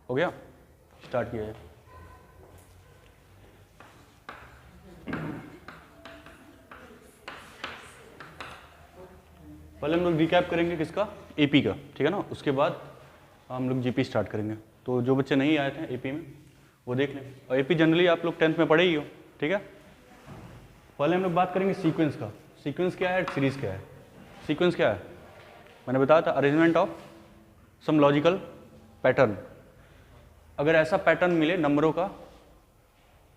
हो गया, स्टार्ट किया जाए। पहले हम लोग रिकैप करेंगे किसका, एपी का, ठीक है ना। उसके बाद हम लोग जीपी स्टार्ट करेंगे। तो जो बच्चे नहीं आए थे एपी में वो देख लें, और एपी जनरली आप लोग 10th में पढ़े ही हो, ठीक है। पहले हम लोग बात करेंगे सीक्वेंस का। सीक्वेंस क्या है, सीरीज क्या है। सीक्वेंस क्या है, मैंने बताया था arrangement of some logical pattern. अगर ऐसा पैटर्न मिले नंबरों का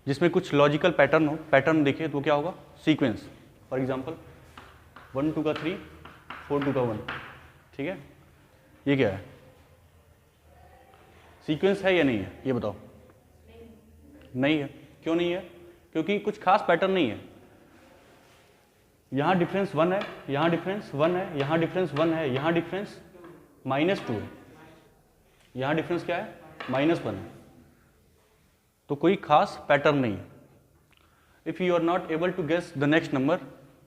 जिसमें कुछ लॉजिकल पैटर्न हो, पैटर्न देखिए तो क्या होगा, सीक्वेंस। फॉर एग्जांपल 1 2 का 3, 4 2 का 1, ठीक है। ये क्या है, सीक्वेंस है या नहीं है, ये बताओ। नहीं है। क्यों नहीं है, क्योंकि कुछ खास पैटर्न नहीं है। यहाँ डिफरेंस 1 है, यहाँ डिफरेंस 1 है, यहाँ डिफरेंस 1 है, यहाँ डिफरेंस -2 है, यहाँ डिफरेंस क्या है, -1 है। तो कोई खास पैटर्न नहीं है। If you are not able to guess the next number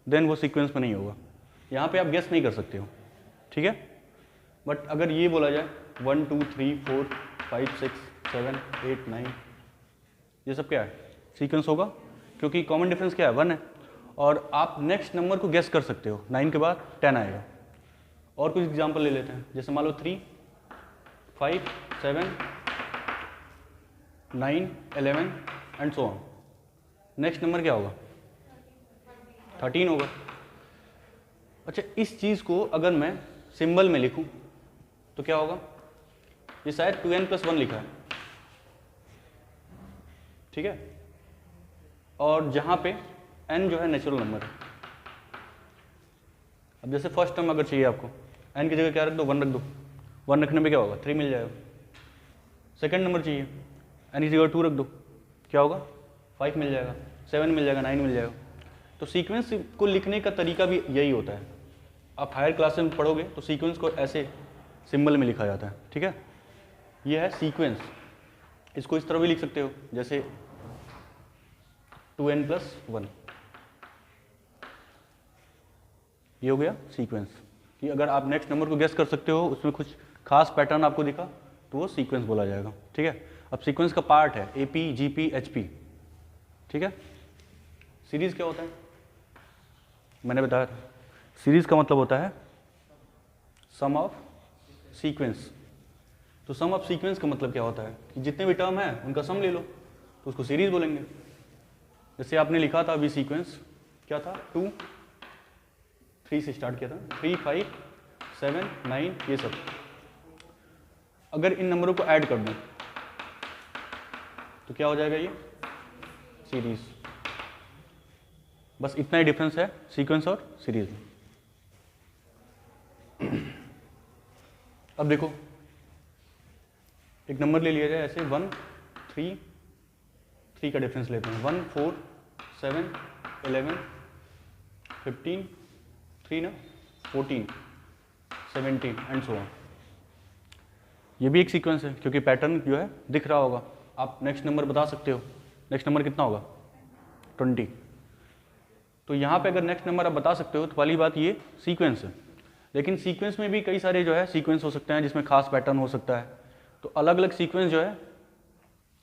then वो सीक्वेंस में नहीं होगा। यहाँ पे आप गेस नहीं कर सकते हो, ठीक है। बट अगर ये बोला जाए 1 2 3 4 5 6 7 8 9, ये सब क्या है, सीक्वेंस होगा, क्योंकि कॉमन डिफरेंस क्या है, 1 है। और आप नेक्स्ट नंबर को गेस कर सकते हो, 9 के बाद 10 आएगा। और कुछ एग्जांपल ले लेते हैं, जैसे मान लो 3 5 7 9 11 and so on. Next number क्या होगा, 13 होगा। अच्छा, इस चीज़ को अगर मैं सिंबल में लिखूं तो क्या होगा, ये शायद 2n+1 लिखा है, ठीक है। और जहाँ पे n जो है नेचुरल नंबर है। अब जैसे फर्स्ट टर्म अगर चाहिए आपको, n की जगह क्या रख दो, 1 रख दो। 1 रखने में क्या होगा, 3 मिल जाएगा। सेकंड नंबर चाहिए, n की जगह 2 रख दो, क्या होगा, 5 मिल जाएगा, 7 मिल जाएगा, 9 मिल जाएगा। तो सीक्वेंस को लिखने का तरीका भी यही होता है। आप हायर क्लास में पढ़ोगे तो सीक्वेंस को ऐसे सिंबल में लिखा जाता है, ठीक है। ये है सीक्वेंस। इसको इस तरह भी लिख सकते हो, जैसे 2n+1, ये हो गया सीक्वेंस। कि अगर आप नेक्स्ट नंबर को गेस कर सकते हो, उसमें कुछ खास पैटर्न आपको दिखा तो वो सीक्वेंस बोला जाएगा, ठीक है। अब सीक्वेंस का पार्ट है एपी, जीपी, एचपी, ठीक है। सीरीज क्या होता है, मैंने बताया था, सीरीज का मतलब होता है सम ऑफ सीक्वेंस। तो सम ऑफ सीक्वेंस का मतलब क्या होता है कि जितने भी टर्म है उनका सम ले लो, तो उसको सीरीज बोलेंगे। जैसे आपने लिखा था अभी सीक्वेंस क्या था, 2 3 से स्टार्ट किया था, 3 5 7 9, ये सब। अगर इन नंबरों को ऐड कर दूं तो क्या हो जाएगा, ये सीरीज। बस इतना ही डिफरेंस है सीक्वेंस और सीरीज में। अब देखो, एक नंबर ले लिया जाए ऐसे 1 3 3 का डिफरेंस लेते हैं, 1 4 7 11 15 3 ना 14 17 एंड सो ऑन। ये भी एक सीक्वेंस है, क्योंकि पैटर्न जो है दिख रहा होगा। आप नेक्स्ट नंबर बता सकते हो, नेक्स्ट नंबर कितना होगा, 20। तो यहाँ पे अगर नेक्स्ट नंबर आप बता सकते हो तो पहली बात ये सीक्वेंस है। लेकिन सीक्वेंस में भी कई सारे जो है सीक्वेंस हो सकते हैं जिसमें खास पैटर्न हो सकता है। तो अलग अलग सीक्वेंस जो है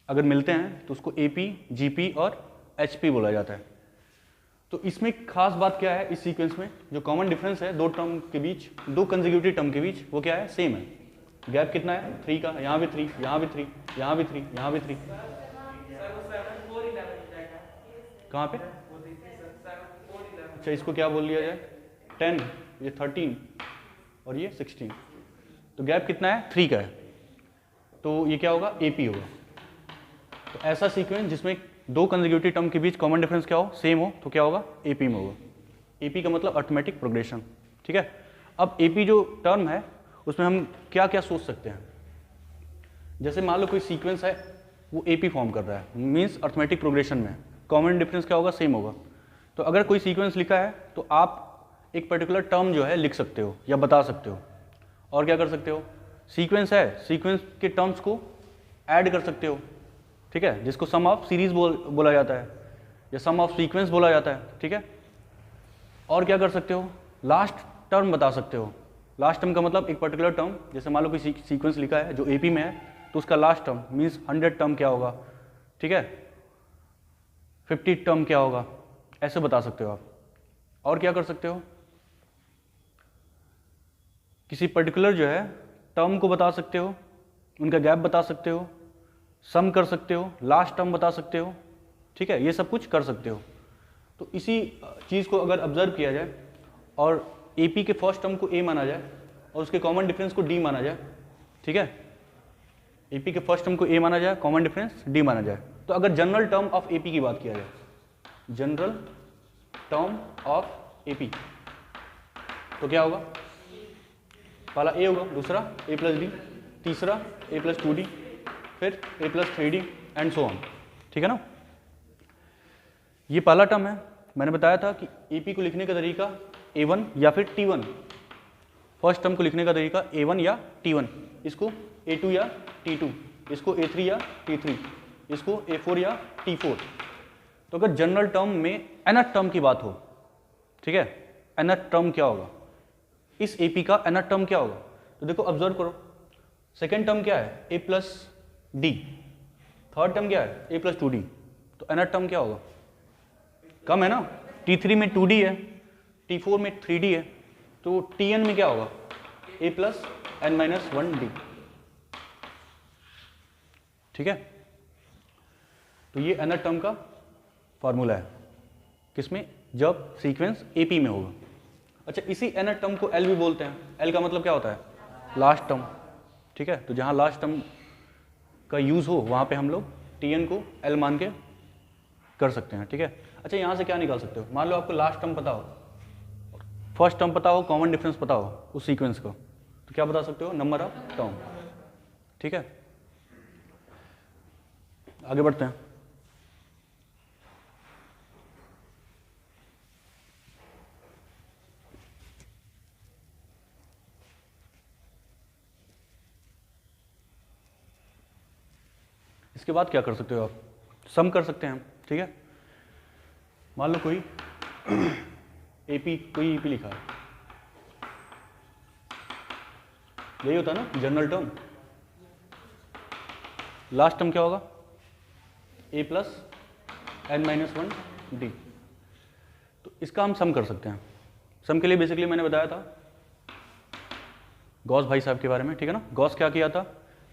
अगर मिलते हैं तो उसको एपी, जीपी और एचपी बोला जाता है। तो इसमें खास बात क्या है, इस सीक्वेंस में जो कॉमन डिफरेंस है दो टर्म के बीच, दो कंसेक्यूटिव टर्म के बीच, वो क्या है, सेम है। गैप कितना है, 3 का, यहाँ भी 3, यहाँ भी 3, यहाँ भी 3, यहाँ भी 3। कहाँ पे, अच्छा इसको क्या बोल लिया जाए, 10, ये 13 और ये 16। तो गैप कितना है, 3 का है। तो ये क्या होगा, एपी होगा। तो ऐसा सीक्वेंस जिसमें दो कंसेक्यूटिव टर्म के बीच कॉमन डिफरेंस क्या हो, सेम हो, तो क्या होगा, एपी में होगा। एपी का मतलब अर्थमेटिक प्रोग्रेशन, ठीक है। अब एपी जो टर्म है उसमें हम क्या क्या सोच सकते हैं। जैसे मान लो कोई सीक्वेंस है वो एपी फॉर्म कर रहा है, मीन्स अर्थमेटिक प्रोग्रेशन में कॉमन डिफरेंस क्या होगा, सेम होगा। तो अगर कोई सीक्वेंस लिखा है तो आप एक पर्टिकुलर टर्म जो है लिख सकते हो या बता सकते हो। और क्या कर सकते हो, सीक्वेंस है, सीक्वेंस के टर्म्स को ऐड कर सकते हो, ठीक है, जिसको सम ऑफ सीरीज बोला जाता है या सम ऑफ सीक्वेंस बोला जाता है, ठीक है। और क्या कर सकते हो, लास्ट टर्म बता सकते हो। लास्ट टर्म का मतलब एक पर्टिकुलर टर्म, जैसे मान लो कोई सीक्वेंस लिखा है जो एपी में है, तो उसका लास्ट टर्म मीन्स 100 टर्म क्या होगा, ठीक है, 50 टर्म क्या होगा, ऐसे बता सकते हो आप। और क्या कर सकते हो, किसी पर्टिकुलर जो है टर्म को बता सकते हो, उनका गैप बता सकते हो, सम कर सकते हो, लास्ट टर्म बता सकते हो, ठीक है, ये सब कुछ कर सकते हो। तो इसी चीज़ को अगर ऑब्जर्व किया जाए और AP के फर्स्ट टर्म को A माना जाए और उसके कॉमन डिफरेंस को D माना जाए, ठीक है, AP के फर्स्ट टर्म को A माना जाए, कॉमन डिफरेंस D माना जाए, तो अगर जनरल टर्म ऑफ AP की बात किया जाए, जनरल टर्म ऑफ AP, तो क्या होगा, पहला A होगा, दूसरा A प्लस D, तीसरा A प्लस 2D, फिर A plus 3D and so on, ठीक है ना। ये पहला टर्म है, मैंने बताया था कि AP को लिखने का तरीका A1 या फिर T1, फर्स्ट टर्म को लिखने का तरीका A1 या T1, इसको A2 या T2, इसको A3 या T3, इसको A4 या T4। तो अगर जनरल टर्म में nth टर्म की बात हो, ठीक है, nth टर्म क्या होगा, इस AP का nth टर्म क्या होगा, तो देखो ऑब्जर्व करो, सेकेंड टर्म क्या है A plus D, third term क्या है A प्लस 2D, तो nth टर्म क्या होगा, कम है ना, T3 में 2D है, T4 में 3D है, तो Tn में क्या होगा A plus n minus 1D, ठीक है। तो ये nth टर्म का फॉर्मूला है, किसमें, जब सीक्वेंस AP में होगा। अच्छा, इसी nth टर्म को L भी बोलते हैं, L का मतलब क्या होता है, लास्ट टर्म, ठीक है, तो जहाँ लास्ट टर्म का यूज़ हो वहाँ पे हम लोग Tn को L मान के कर सकते हैं, ठीक है। अच्छा, यहाँ से क्या निकाल सकते हो, मान लो आपको लास्ट टर्म पता हो, फर्स्ट टर्म पता हो, कॉमन डिफरेंस पता हो उस सीक्वेंस को, तो क्या बता सकते हो, नंबर ऑफ टर्म, ठीक है। आगे बढ़ते हैं। इसके बाद क्या कर सकते हो आप, सम कर सकते हैं, ठीक है। मान लो कोई कोई AP लिखा है, यही होता है ना जनरल टर्म, लास्ट टर्म क्या होगा A plus n minus 1D, तो इसका हम सम कर सकते हैं। सम के लिए बेसिकली मैंने बताया था गॉस भाई साहब के बारे में, ठीक है ना। गॉस क्या किया था,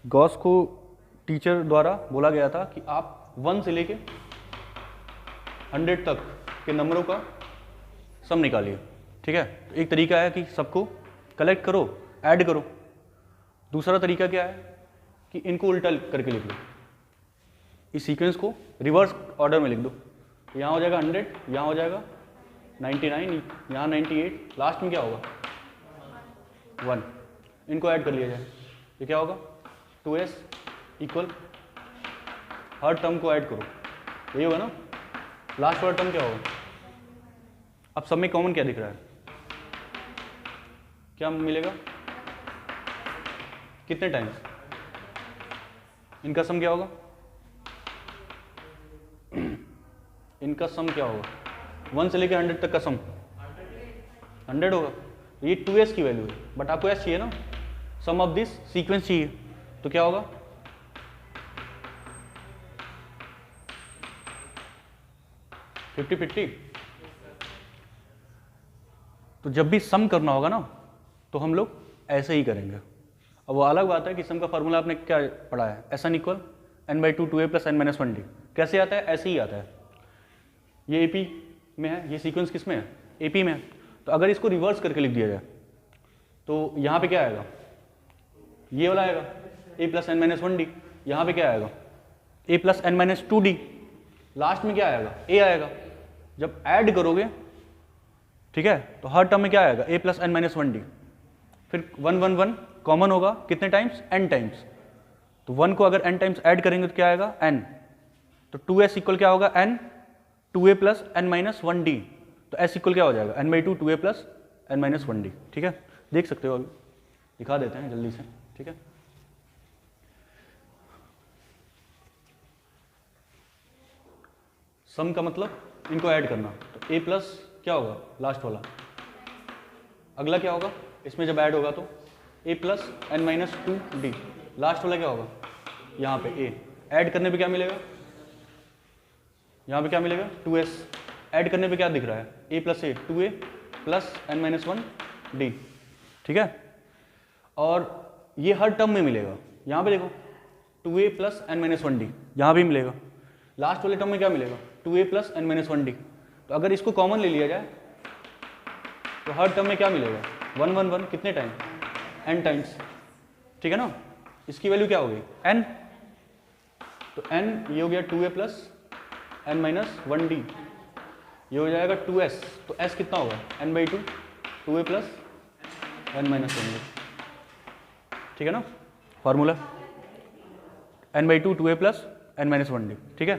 गॉस को टीचर द्वारा बोला गया था कि आप 1 से लेके 100 तक के नंबरों का सम निकालिए, ठीक है। तो एक तरीका है कि सबको कलेक्ट करो, ऐड करो। दूसरा तरीका क्या है कि इनको उल्टा करके लिख लो, इस सीक्वेंस को रिवर्स ऑर्डर में लिख दो। यहाँ हो जाएगा 100, यहाँ हो जाएगा 99, यहाँ 98, लास्ट में क्या होगा 1, इनको ऐड कर लिया जाए, ये क्या होगा 2s इक्वल, हर टर्म को ऐड करो, यही होगा ना। लास्ट वाला टर्म क्या होगा, अब सब में कॉमन क्या दिख रहा है, क्या मिलेगा, कितने टाइम्स, इनका सम क्या होगा, इनका सम क्या होगा, 1 से लेकर 100 तक का सम 100 होगा। ये 2s की वैल्यू है, बट आपको s चाहिए ना, सम ऑफ दिस सीक्वेंस चाहिए, तो क्या होगा 50-50। तो जब भी सम करना होगा ना तो हम लोग ऐसे ही करेंगे। अब वो अलग बात है कि सम का फॉर्मूला आपने क्या पढ़ा है, Sn equal n/2 2a plus n minus 1d, कैसे आता है, ऐसे ही आता है। ये AP में है, ये सीक्वेंस किस में है, AP में है। तो अगर इसको रिवर्स करके लिख दिया जाए तो यहाँ पे क्या आएगा, ये वाला आएगा a plus n minus 1d, यहाँ पे क्या आएगा a plus n minus 2d, last में क्या आएगा a आएगा। जब ऐड करोगे, ठीक है, तो हर टर्म में क्या आएगा a plus n minus 1d, फिर 1 1 1 कॉमन होगा कितने टाइम्स, n टाइम्स। तो 1 को अगर n टाइम्स ऐड करेंगे तो क्या आएगा n, तो 2s इक्वल क्या होगा n 2a plus n minus 1d, तो s इक्वल क्या हो जाएगा n/2 2a plus n minus 1d, ठीक है। देख सकते हो, अभी दिखा देते हैं जल्दी से, ठीक है। सम का मतलब इनको ऐड करना, तो a प्लस क्या होगा लास्ट वाला, अगला क्या होगा इसमें जब ऐड होगा तो a plus n minus 2d, last वाला क्या होगा यहाँ पे a, ऐड करने पे क्या मिलेगा, यहाँ पे क्या मिलेगा 2s, ऐड करने पे क्या दिख रहा है a plus A, 2a plus n-1d, ठीक है। और ये हर टर्म में मिलेगा, यहाँ पे देखो 2a प्लस n-1d, यहाँ भी मिलेगा। लास्ट वाले टर्म में क्या मिलेगा 2a प्लस n-1d। तो अगर इसको कॉमन ले लिया जाए तो हर टर्म में क्या मिलेगा 1 1 1, कितने टाइम n टाइम्स, ठीक है ना। इसकी वैल्यू क्या होगी n, तो n ये हो गया 2a प्लस n-1d, ये हो जाएगा 2s, तो s कितना होगा n/2, 2a प्लस n-1d, ठीक है ना। Formula n/2 2a plus n-1d, ठीक है।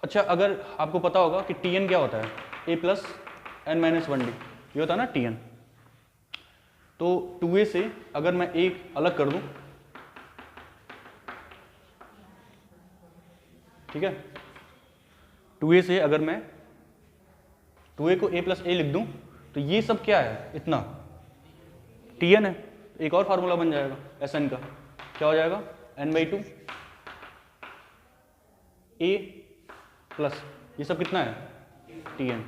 अच्छा, अगर आपको पता होगा कि tn क्या होता है a प्लस n-1d, ये होता है ना tn, तो 2a से अगर मैं a अलग कर दूं, ठीक है, 2a से अगर मैं 2a को a प्लस a लिख दूं तो ये सब क्या है, इतना tn है। एक और फार्मूला बन जाएगा Sn का, क्या हो जाएगा n/2 a प्लस ये सब कितना है tn,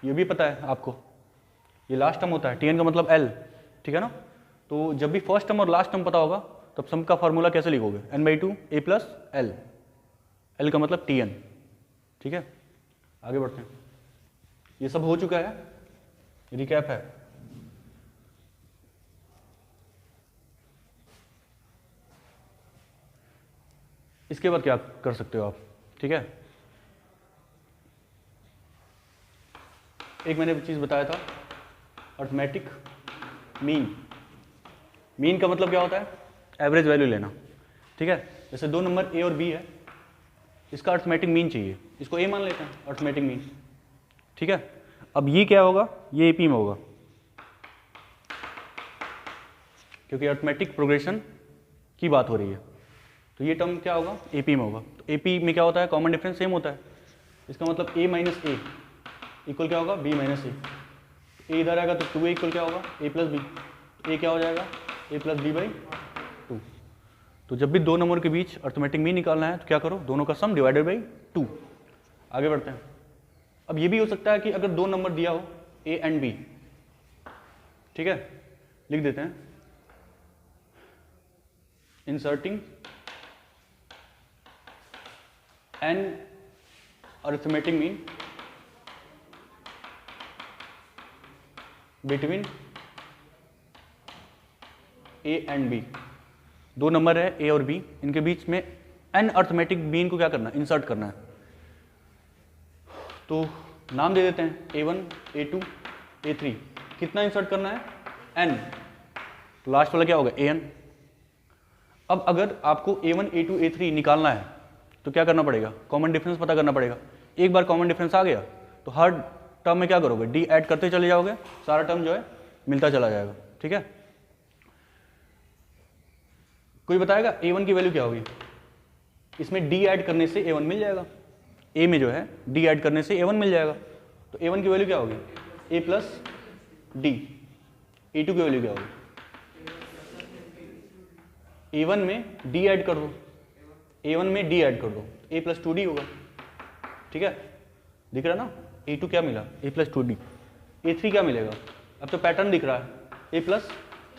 ये भी पता है आपको, ये लास्ट टर्म होता है, tn का मतलब l, ठीक है ना। तो जब भी फर्स्ट टर्म और लास्ट टर्म पता होगा तब सम का फार्मूला कैसे लिखोगे n/2 a plus l, l का मतलब tn, ठीक है। आगे बढ़ते हैं, ये सब हो चुका है, रिकैप है। इसके बाद क्या कर सकते हो आप, ठीक है। एक मैंने चीज बताया था अर्थमेटिक मीन, मीन का मतलब क्या होता है एवरेज वैल्यू लेना, ठीक है। जैसे दो नंबर a और b है, इसका अर्थमेटिक मीन चाहिए, इसको a मान लेते हैं अर्थमेटिक मीन, ठीक है। अब ये क्या होगा, ये AP में होगा, क्योंकि अर्थमेटिक प्रोग्रेशन की बात हो रही है, तो ये टर्म क्या होगा AP में होगा। तो AP में क्या होता है, कॉमन डिफरेंस सेम होता है, इसका मतलब a माइनस ए इक्वल क्या होगा b माइनस ए, a इधर आएगा तो 2a इक्वल क्या होगा a प्लस बी, a क्या हो जाएगा a प्लस b/2। तो जब भी दो नंबर के बीच अर्थमेटिक मीन निकालना है तो क्या करो, दोनों का सम डिवाइडेड बाई 2। आगे बढ़ते हैं। अब ये भी हो सकता है कि अगर दो नंबर दिया हो a एंड b, ठीक है, लिख देते हैं inserting an arithmetic mean between a and b। दो नंबर है a और b, इनके बीच में एन अर्थमेटिक मीन को क्या करना है, इंसर्ट करना है। तो नाम दे देते हैं a1 a2 a3, कितना इंसर्ट करना है n, तो लास्ट वाला क्या होगा an। अब अगर आपको a1 a2 a3 निकालना है तो क्या करना पड़ेगा, कॉमन डिफरेंस पता करना पड़ेगा। एक बार कॉमन डिफरेंस आ गया तो हर टर्म में क्या करोगे, डी ऐड करते चले जाओगे, सारा टर्म जो है मिलता चला जाएगा, ठीक है। कोई बताएगा a1 की वैल्यू क्या होगी, इसमें डी ऐड करने से a1 मिल जाएगा, a में जो है डी ऐड करने से a1 मिल जाएगा, तो a1 की वैल्यू क्या होगी a प्लस डी। a2 की वैल्यू क्या होगी, a1 में डी ऐड कर दो, a1 में डी ऐड कर दो, a प्लस 2d होगा, ठीक है, दिख रहा है ना। a2 क्या मिला a प्लस 2d, a3 क्या मिलेगा, अब तो पैटर्न दिख रहा है a प्लस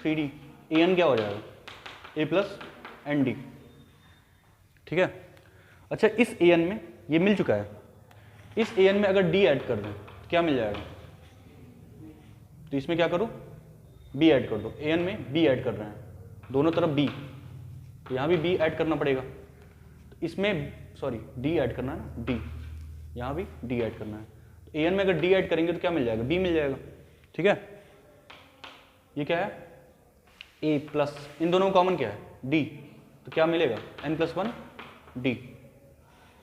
3d, an क्या हो जाएगा a प्लस nd, ठीक है। अच्छा, इस an में ये मिल चुका है, इस an में अगर d ऐड कर दें तो क्या मिल जाएगा, तो इसमें क्या करो b ऐड कर दो, an में b ऐड कर रहे हैं, दोनों तरफ b, तो यहाँ भी b ऐड करना पड़ेगा, तो इसमें सॉरी d ऐड करना है ना, d, यहाँ भी d ऐड करना है, तो an में अगर d ऐड करेंगे तो क्या मिल जाएगा, b मिल जाएगा, ठीक है। ये क्या है a प्लस, इन दोनों को कॉमन क्या है d, तो क्या मिलेगा n+1 d।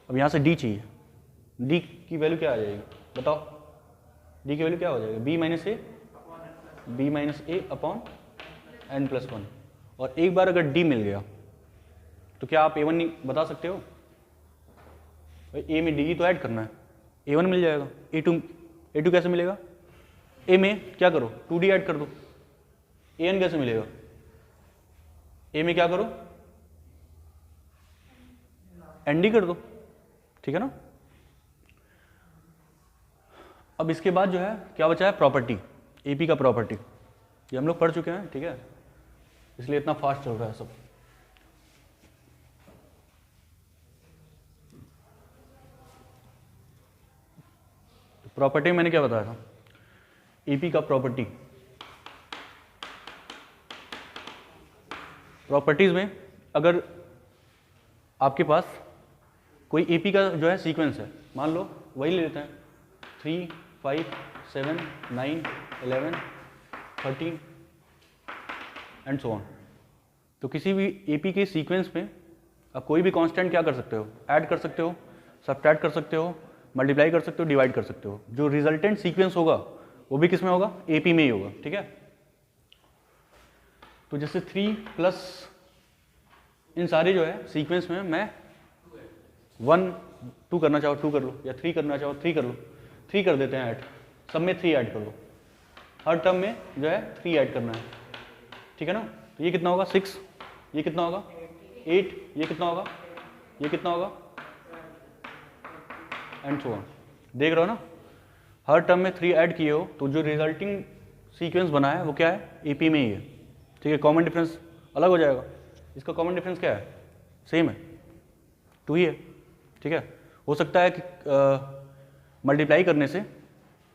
अब यहाँ से d चाहिए, d की वैल्यू क्या आ जाएगी बताओ, d की वैल्यू क्या हो जाएगी b माइनस ए अपॉन n+1। और एक बार अगर d मिल गया तो क्या आप a1 नहीं बता सकते हो, भाई a में d ही तो ऐड करना है, a1 मिल जाएगा, a2 कैसे मिलेगा, a में क्या करो 2d ऐड कर दो, an कैसे मिलेगा, a में क्या करो एनडी कर दो, ठीक है ना। अब इसके बाद जो है क्या बचा है, प्रॉपर्टी, एपी का प्रॉपर्टी, ये हम लोग पढ़ चुके हैं, ठीक है, इसलिए इतना फास्ट चल रहा है सब। प्रॉपर्टी मैंने क्या बताया था, एपी का प्रॉपर्टी, प्रॉपर्टीज में अगर आपके पास कोई एपी का जो है सीक्वेंस है, मान लो वही ले लेते हैं 3, 5, 7, 9, 11, 13 एंड सो ऑन। तो किसी भी एपी के सीक्वेंस में आप कोई भी कांस्टेंट क्या कर सकते हो, ऐड कर सकते हो, सब्ट्रैक्ट कर सकते हो, मल्टीप्लाई कर सकते हो, डिवाइड कर सकते हो। जो रिजल्टेंट सीक्वेंस होगा वो भी किस में होगा, एपी में ही होगा, ठीक है। तो जैसे 3 प्लस इन सारे जो है सीक्वेंस में मैं 1, 2 करना चाहो 2 कर लो, या 3 करना चाहो 3 कर लो, 3 कर देते हैं ऐड, सब में 3 ऐड कर लो, हर टर्म में जो है 3 ऐड करना है, ठीक है ना। तो ये कितना होगा 6, ये कितना होगा 8, ये कितना होगा, ये कितना होगा, एंड सो ऑन। देख रहे हो ना, हर टर्म में 3 ऐड किए हो तो जो रिजल्टिंग सीक्वेंस बना है वो क्या है, एपी में ही है, ठीक है। कॉमन डिफरेंस अलग हो जाएगा, इसका कॉमन डिफरेंस क्या है, सेम है, 2 ही है, ठीक है। हो सकता है कि मल्टीप्लाई करने से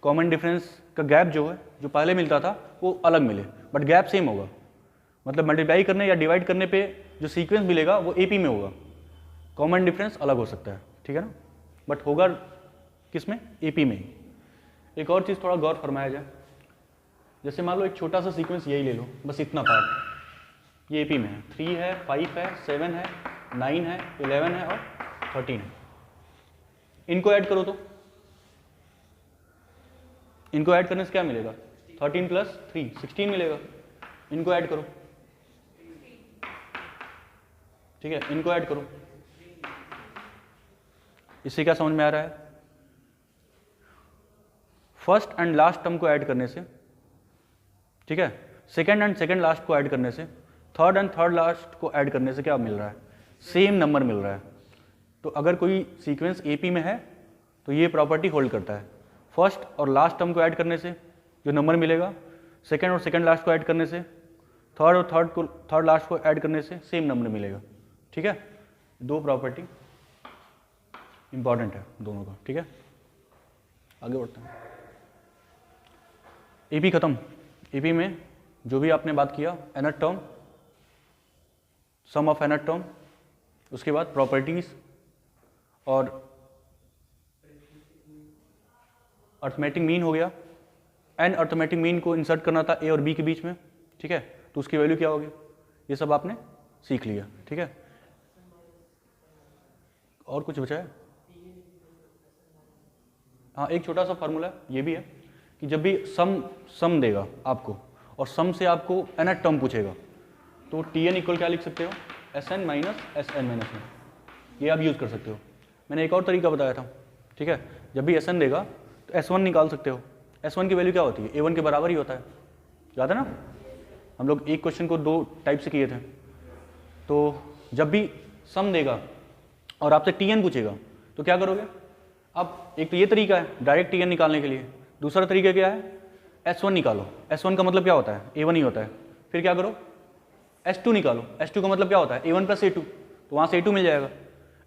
कॉमन डिफरेंस का गैप जो है, जो पहले मिलता था वो अलग मिले, बट गैप सेम होगा, मतलब मल्टीप्लाई करने या डिवाइड करने पे जो सीक्वेंस मिलेगा वो एपी में होगा, कॉमन डिफरेंस अलग हो सकता है, ठीक है ना, बट होगा किस में, एपी में ही। एक और चीज़ थोड़ा गौर फरमाया जाए, जैसे मान लो एक छोटा सा सीक्वेंस यही ले लो, बस इतना पार्ट, ये एपी में है, 3 है, 5 है, 7 है, 9 है, 11 है और 13 है। इनको ऐड करो तो इनको ऐड करने से क्या मिलेगा, 13 प्लस 3 16 मिलेगा। इनको ऐड करो, ठीक है, इनको ऐड करो, इससे क्या समझ में आ रहा है, फर्स्ट एंड लास्ट टर्म को ऐड करने से, ठीक है, सेकेंड एंड सेकेंड लास्ट को ऐड करने से, थर्ड एंड थर्ड लास्ट को ऐड करने से क्या मिल रहा है, सेम नंबर मिल रहा है। तो अगर कोई सीक्वेंस एपी में है तो ये प्रॉपर्टी होल्ड करता है, फर्स्ट और लास्ट टर्म को ऐड करने से जो नंबर मिलेगा, सेकेंड और सेकेंड लास्ट को ऐड करने से, थर्ड और थर्ड लास्ट को ऐड करने से सेम नंबर मिलेगा, ठीक है। 2 प्रॉपर्टी इंपॉर्टेंट है दोनों का, ठीक है। आगे बढ़ते हैं, एपी खत्म। एपी में जो भी आपने बात किया, nth term, sum of nth term, उसके बाद प्रॉपर्टीज और अर्थमेटिक मीन हो गया, एन अर्थमेटिक मीन को इंसर्ट करना था ए और बी के बीच में, ठीक है, तो उसकी वैल्यू क्या होगी, ये सब आपने सीख लिया, ठीक है। और कुछ बचा है, हाँ, एक छोटा सा फार्मूला ये भी है कि जब भी सम देगा आपको और सम से आपको nth टर्म पूछेगा तो Tn इक्वल क्या लिख सकते हो, Sn माइनस Sn माइनस 1, ये आप यूज़ कर सकते हो। मैंने एक और तरीका बताया था, ठीक है, जब भी Sn देगा तो S1 निकाल सकते हो, S1 की वैल्यू क्या होती है, A1 के बराबर ही होता है, याद है ना, हम लोग एक क्वेश्चन को 2 टाइप से किए थे। तो जब भी सम देगा और आपसे Tn पूछेगा तो क्या करोगे, अब एक तो ये तरीका है डायरेक्ट Tn निकालने के लिए, दूसरा तरीका क्या है, S1 निकालो, S1 का मतलब क्या होता है, A1 ही होता है, फिर क्या करो S2 निकालो, S2 का मतलब क्या होता है, A1 प्लस A2, तो वहाँ से A2 मिल जाएगा।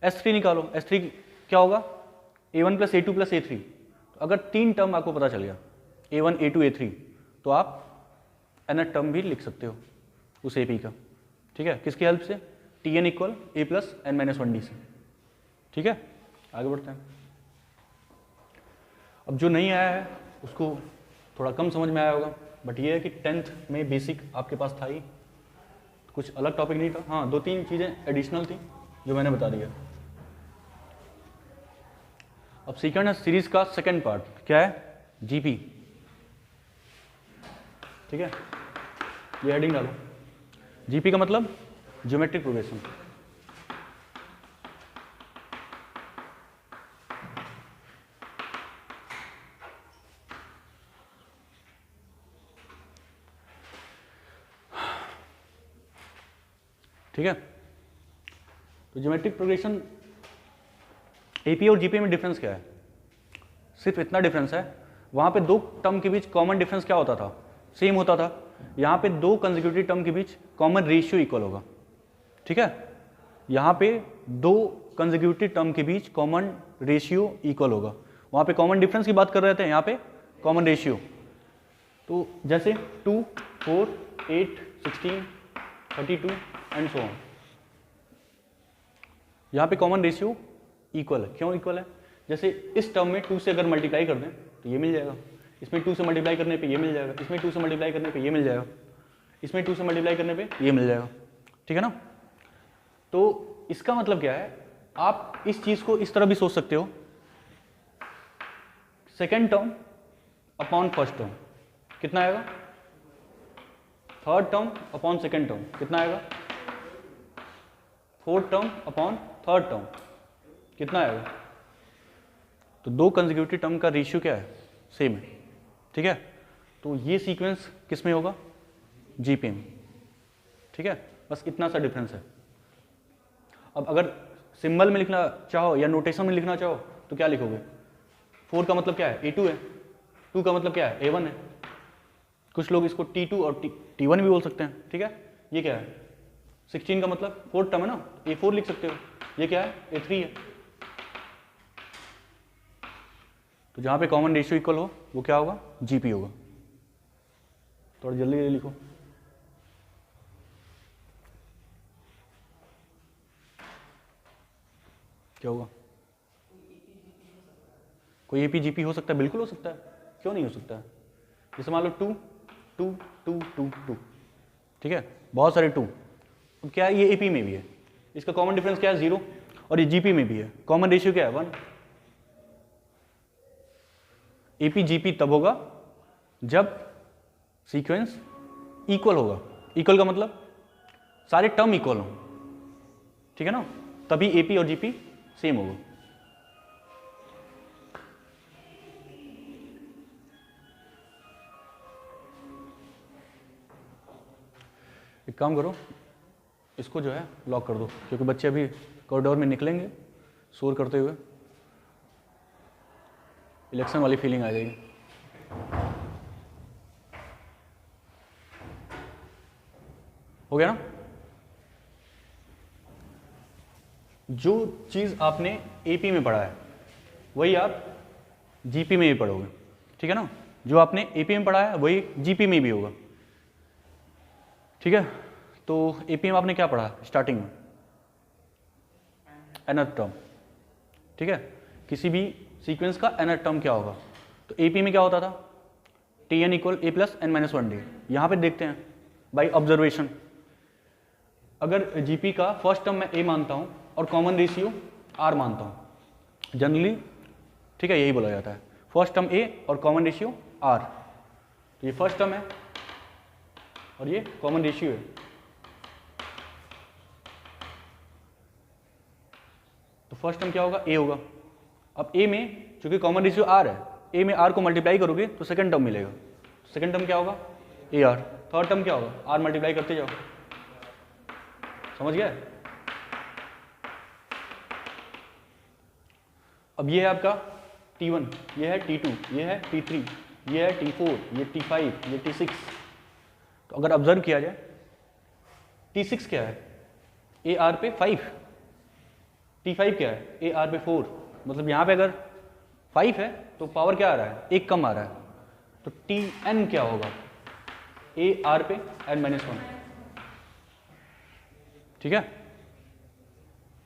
S3 निकालो, S3 क्या होगा, A1 plus A2 plus A3। तो अगर 3 टर्म आपको पता चल गया, A1 A2 A3, तो आप nth टर्म भी लिख सकते हो उस AP का, ठीक है, किसकी हेल्प से, Tn equal A plus n minus 1D से, ठीक है। आगे बढ़ते हैं। अब जो नहीं आया है उसको थोड़ा कम समझ में आया होगा, बट ये है कि 10th में बेसिक आपके पास था ही, कुछ अलग टॉपिक नहीं था। हाँ, 2-3 चीज़ें एडिशनल थी जो मैंने बता दिया। अब सीक्वेंस सीरीज का सेकंड पार्ट क्या है, जीपी, ठीक है, ये हेडिंग डालो, जीपी का मतलब ज्योमेट्रिक प्रोग्रेशन, ठीक है। तो ज्योमेट्रिक प्रोग्रेशन एपी और जीपी में डिफरेंस क्या है? सिर्फ इतना डिफरेंस है, वहाँ पे दो टर्म के बीच कॉमन डिफरेंस क्या होता था? सेम होता था। यहाँ पे दो कंसेक्यूटिव टर्म के बीच कॉमन रेशियो इक्वल होगा, ठीक है? यहाँ पे दो कंसेक्यूटिव टर्म के बीच कॉमन रेशियो इक्वल होगा। वहाँ पे कॉमन डिफरेंस की बात कर रहे थे, यहाँ पे कॉमन रेशियो। तो जैसे 2, 4, 8, 16, 32 एंड सो ऑन, यहाँ पे कॉमन रेशियो इक्वल है। क्यों इक्वल है? जैसे इस टर्म में 2 से अगर मल्टीप्लाई कर दें तो ये मिल जाएगा, इसमें 2 से मल्टीप्लाई करने पे ये मिल जाएगा, इसमें 2 से मल्टीप्लाई करने पे ये मिल जाएगा, इसमें 2 से मल्टीप्लाई करने पे ये मिल जाएगा, ठीक है ना? तो इसका मतलब क्या है, आप इस चीज़ को इस तरह भी सोच सकते हो, second term upon first term कितना आएगा? Third term upon second term कितना आएगा? Fourth term upon third term कितना आएगा? तो दो कंसेक्यूटिव टर्म का रेशियो क्या है? सेम है, ठीक है? तो ये सीक्वेंस किस में होगा? जीपी में, ठीक है? बस इतना सा डिफरेंस है। अब अगर सिंबल में लिखना चाहो या नोटेशन में लिखना चाहो तो क्या लिखोगे? 4 का मतलब क्या है? A2 है, 2 का मतलब क्या है? A1 है। कुछ लोग इसको T2 और T1 भी बोल सकते हैं, ठीक है? ये क्या है? 16 का मतलब फोर्थ टर्म है ना, A4 लिख सकते हो। ये क्या है? A3 है। तो जहाँ पे कॉमन रेशियो इक्वल हो वो क्या होगा? जीपी होगा। थोड़ा जल्दी जल्दी लिखो। क्या होगा? कोई एपी जीपी हो सकता है? बिल्कुल हो सकता है, क्यों नहीं हो सकता है? जैसे मान लो 2, 2, 2, 2, 2, ठीक है? बहुत सारे 2। तो क्या है? ये एपी में भी है, इसका कॉमन डिफरेंस क्या है? 0। और ये जीपी में भी है, कॉमन रेशियो क्या है? 1। एपी जीपी तब होगा जब सीक्वेंस इक्वल होगा। इक्वल का मतलब सारे टर्म इक्वल हो, ठीक है ना? तभी एपी और जीपी सेम होगा। एक काम करो, इसको जो है लॉक कर दो, क्योंकि बच्चे अभी कॉरिडोर में निकलेंगे शोर करते हुए, इलेक्शन वाली फीलिंग आ जाएगी। हो गया ना? जो चीज़ आपने एपी में पढ़ा है वही आप जीपी में भी पढ़ोगे, ठीक है ना? जो आपने एपी में पढ़ा है वही जीपी में भी होगा, ठीक है? तो एपी में आपने क्या पढ़ा स्टार्टिंग में? nth टर्म, ठीक है? किसी भी सीक्वेंस का nth टर्म क्या होगा? तो एपी में क्या होता था? Tn equal a plus n minus 1 D. यहाँ पे देखते हैं बाई ऑब्जर्वेशन। अगर जीपी का फर्स्ट टर्म मैं a मानता हूँ और कॉमन रेशियो r मानता हूँ जनरली, ठीक है? यही बोला जाता है, फर्स्ट टर्म a और कॉमन रेशियो r। तो ये फर्स्ट टर्म है और ये कॉमन रेशियो है। तो फर्स्ट टर्म क्या होगा? a होगा। अब a में चूंकि कॉमन रेशियो r है, a में r को मल्टीप्लाई करोगे तो सेकंड टर्म मिलेगा। सेकंड टर्म क्या होगा? ar। थर्ड टर्म क्या होगा? r मल्टीप्लाई करते जाओ। समझ गए? अब ये है आपका T1, ये है T2, ये है T3, ये है T4, ये T5, ये T6। तो अगर ऑब्जर्व किया जाए T6 क्या है? ए आर पे 5, T5 क्या है? ए आर पे 4। मतलब यहाँ पे अगर 5 है तो पावर क्या आ रहा है? एक कम आ रहा है। तो Tn क्या होगा? ए आर पे n माइनस 1, ठीक है?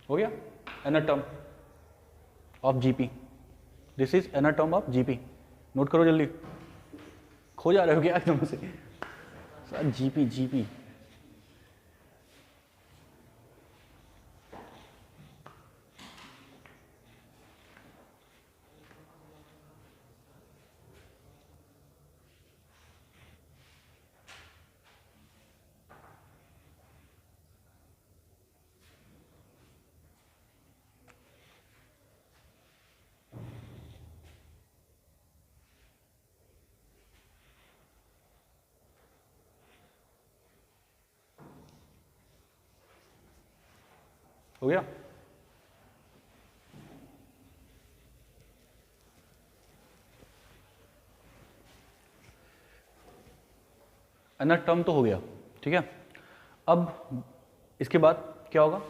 हो गया nth term of GP. This is nth term of GP. Note करो जल्दी, खो जा रहे हो क्या एकदम से? सर जीपी जीपी हो गया? nth टर्म तो हो गया, ठीक है। अब इसके बाद क्या होगा,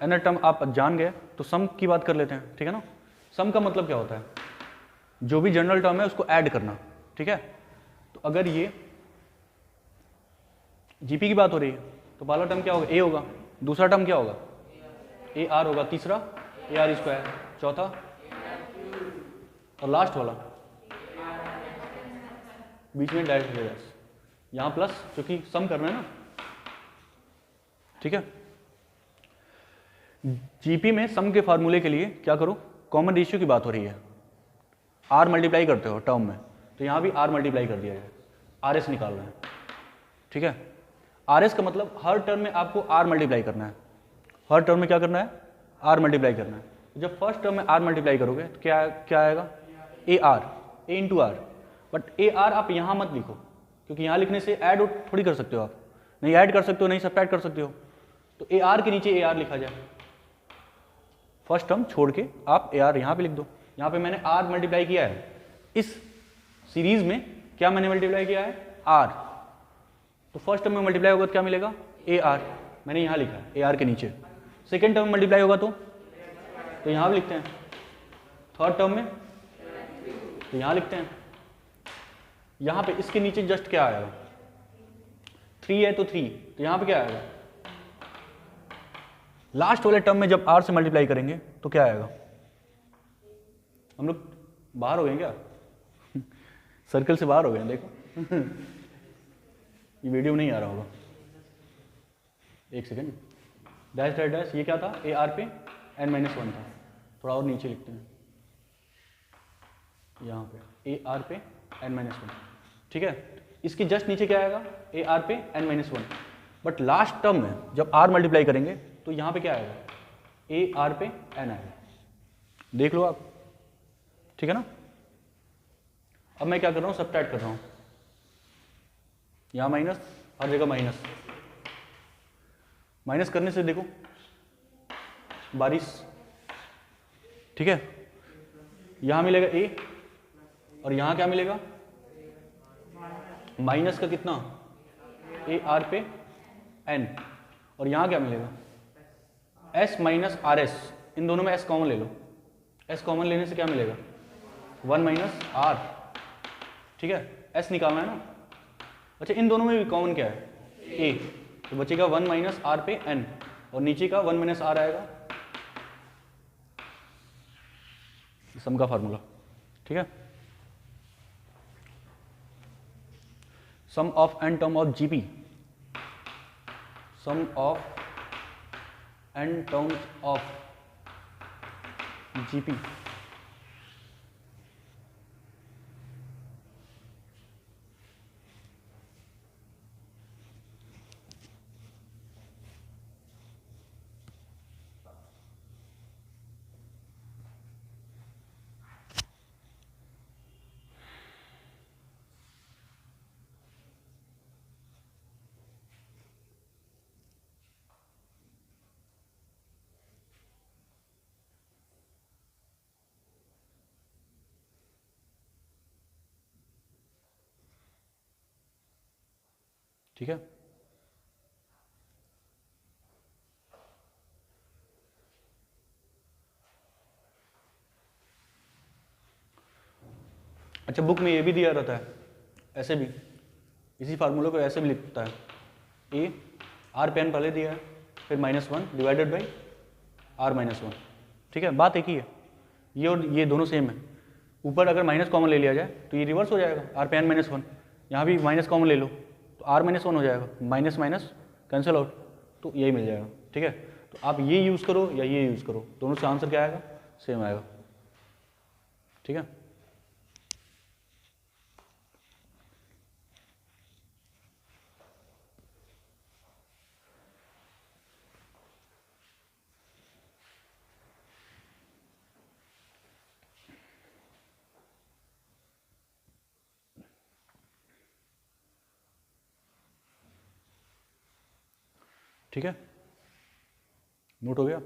nth टर्म आप जान गए तो सम की बात कर लेते हैं, ठीक है ना। सम का मतलब क्या होता है, जो भी जनरल टर्म है उसको ऐड करना, ठीक है। तो अगर ये जीपी की बात हो रही है तो पहला टर्म क्या होगा, ए होगा, दूसरा टर्म क्या होगा, ए आर होगा, तीसरा ए आर स्क्वायर, चौथा और लास्ट वाला बीच में डैश डैश, यहाँ प्लस, क्योंकि सम करना है ना, ठीक है। जीपी में सम के फार्मूले के लिए क्या करो, कॉमन रेशियो की बात हो रही है, आर मल्टीप्लाई करते हो टर्म में, तो यहाँ भी आर मल्टीप्लाई कर दिया जाए, आर एस निकालना है, ठीक है। आर एस का मतलब हर टर्म में आपको आर मल्टीप्लाई करना है, हर टर्म में क्या करना है, आर मल्टीप्लाई करना है। जब फर्स्ट टर्म में आर मल्टीप्लाई करोगे तो क्या क्या आएगा, a r, a into r, but a r आप यहाँ मत लिखो, क्योंकि यहाँ लिखने से ऐड थोड़ी कर सकते हो आप, नहीं ऐड कर सकते हो, नहीं सब्ट्रैक्ट कर सकते हो, तो ए आर के नीचे ए आर लिखा जाए, फर्स्ट टर्म छोड़ के आप ए आर यहाँ पे लिख दो। यहाँ पे मैंने आर मल्टीप्लाई किया है, इस सीरीज में क्या मैंने मल्टीप्लाई किया है, आर, तो फर्स्ट टर्म में मल्टीप्लाई होगा तो क्या मिलेगा, ए आर, मैंने यहाँ लिखा है ए आर के नीचे। सेकेंड टर्म में मल्टीप्लाई होगा तो यहाँ भी लिखते हैं, थर्ड टर्म में तो यहाँ लिखते हैं, यहाँ पे इसके नीचे जस्ट क्या आएगा, 3 है तो 3, तो यहाँ पे क्या आएगा, लास्ट वाले टर्म में जब आर से मल्टीप्लाई करेंगे तो क्या आएगा, हम लोग बाहर हो गए क्या सर्कल से बाहर हो गए, देखो ये वीडियो में नहीं आ रहा होगा, एक सेकेंड, डैश डैश डैश, ये क्या था, ए आर पे n-1 था, थोड़ा और नीचे लिखते हैं, यहाँ पे ए आर पे n-1, ठीक है। इसके जस्ट नीचे क्या आएगा, ए आर पे n-1, बट लास्ट टर्म में जब आर मल्टीप्लाई करेंगे तो यहाँ पे क्या आएगा, ए आर पे n आएगा, देख लो आप, ठीक है ना। अब मैं क्या कर रहा हूँ, सब्ट्रैक्ट कर रहा हूँ, यहाँ माइनस, हर जगह माइनस, माइनस करने से देखो बारिश, ठीक है, यहाँ मिलेगा ए और यहाँ क्या मिलेगा, माइनस का कितना, ए आर पे एन, और यहाँ क्या मिलेगा, एस माइनस आर एस, इन दोनों में एस कॉमन ले लो, एस कॉमन लेने से क्या मिलेगा, 1 माइनस आर, ठीक है, एस निकालना है ना। अच्छा, इन दोनों में भी कॉमन क्या है, ए, तो बचेगा 1 माइनस आर पे एन, और नीचे का 1 माइनस आर आएगा, सम का फार्मूला, ठीक है। Sum of n term of GP, sum of n terms of GP, ठीक है। अच्छा, बुक में ये भी दिया रहता है, ऐसे भी, इसी फार्मूले को ऐसे भी लिखता है, ए आर पे एन पहले दिया है, फिर -1 डिवाइडेड बाई आर -1, ठीक है, बात एक ही है, ये और ये दोनों सेम है। ऊपर अगर माइनस कॉमन ले लिया जाए तो ये रिवर्स हो जाएगा, आर पे एन -1, यहाँ भी माइनस कॉमन ले लो तो आर -1 हो जाएगा, माइनस माइनस कैंसिल आउट, तो यही मिल जाएगा, ठीक है। तो आप ये यूज़ करो या ये यूज़ करो, दोनों से आंसर क्या आएगा, सेम आएगा, ठीक है। ठीक है, नोट हो गया।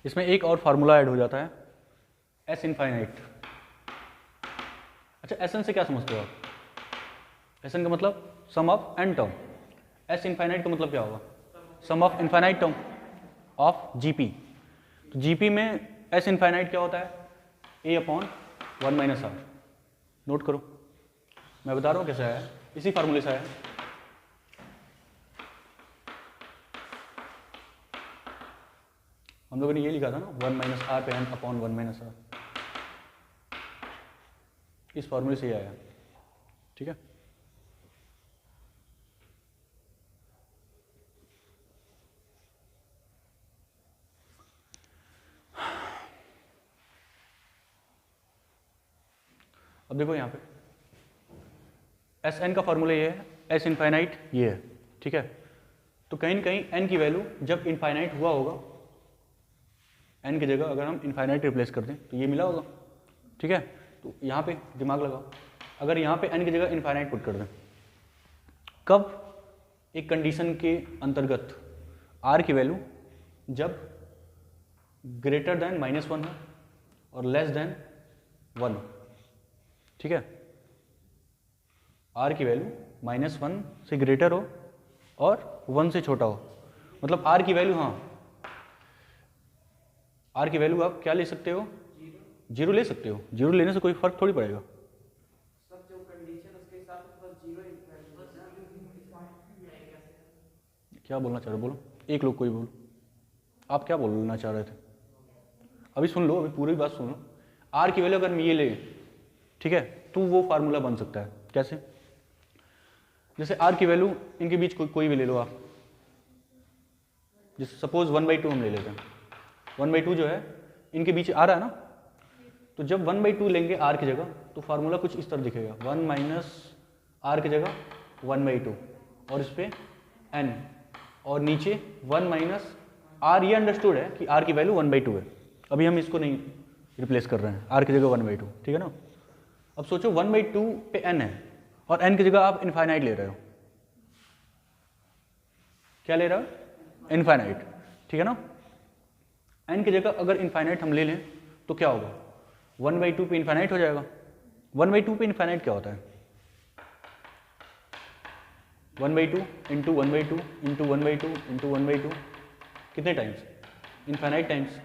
इसमें एक और फार्मूला ऐड हो जाता है, एस इनफाइनाइट। अच्छा, एस एन से क्या समझते हो आप? एस एन का मतलब sum of n term, S infinite का मतलब क्या होगा? Sum of infinite term of GP. तो जीपी में एस इनफाइनाइट क्या होता है? A upon 1 minus r. Note करो, मैं बता रहा हूँ कैसे आया, इसी फार्मूले से आया। हम लोगों ने ये लिखा था ना, 1 माइनस आर पे एन अपॉन 1 माइनस आर, इस फार्मूले से ही आया। ठीक है, अब देखो यहाँ पे एस एन का फार्मूला ये है, एस इनफाइनाइट ये है। ठीक है, तो कहीं ना कहीं एन की वैल्यू जब इनफाइनाइट हुआ होगा, एन की जगह अगर हम इनफाइनाइट रिप्लेस कर दें तो ये मिला होगा। ठीक है, तो यहाँ पे दिमाग लगाओ, अगर यहाँ पे एन की जगह इनफाइनाइट पुट कर दें, कब? एक कंडीशन के अंतर्गत, आर की वैल्यू जब ग्रेटर देन -1 है और लेस देन 1। ठीक है, आर की वैल्यू -1 से ग्रेटर हो और 1 से छोटा हो, मतलब आर की वैल्यू, हाँ आर की वैल्यू आप क्या ले सकते हो? 0 ले सकते हो। 0 लेने से कोई फर्क थोड़ी पड़ेगा। क्या बोलना चाह रहे हो? बोलो, एक लोग कोई बोलो, आप क्या बोलना चाह रहे थे? अभी सुन लो, अभी पूरी बात सुन लो। आर की वैल्यू अगर हम ये ले, ठीक है, तो वो फार्मूला बन सकता है। कैसे? जैसे आर की वैल्यू इनके बीच कोई भी ले लो आप, जैसे सपोज 1/2 हम ले लेते हैं। 1/2 जो है इनके बीच आ रहा है ना, तो जब 1/2 लेंगे आर की जगह तो फार्मूला कुछ इस तरह दिखेगा, 1 माइनस आर की जगह 1/2 और इस पर एन और नीचे 1 माइनस आर। ये अंडरस्टूड है कि आर की वैल्यू 1/2 है, अभी हम इसको नहीं रिप्लेस कर रहे हैं, आर की जगह 1/2। ठीक है ना? अब सोचो 1/2 पे एन है और एन की जगह आप इनफाइनाइट ले रहे हो। क्या ले रहे हो? इनफाइनाइट। ठीक है ना? एन की जगह अगर इनफाइनाइट हम ले लें तो क्या होगा? 1/2 पे इनफाइनाइट हो जाएगा। 1/2 पे इनफाइनाइट क्या होता है? 1/2 इंटू 1/2 इंटू 1/2 इंटू 1/2, कितने टाइम्स? Infinite times.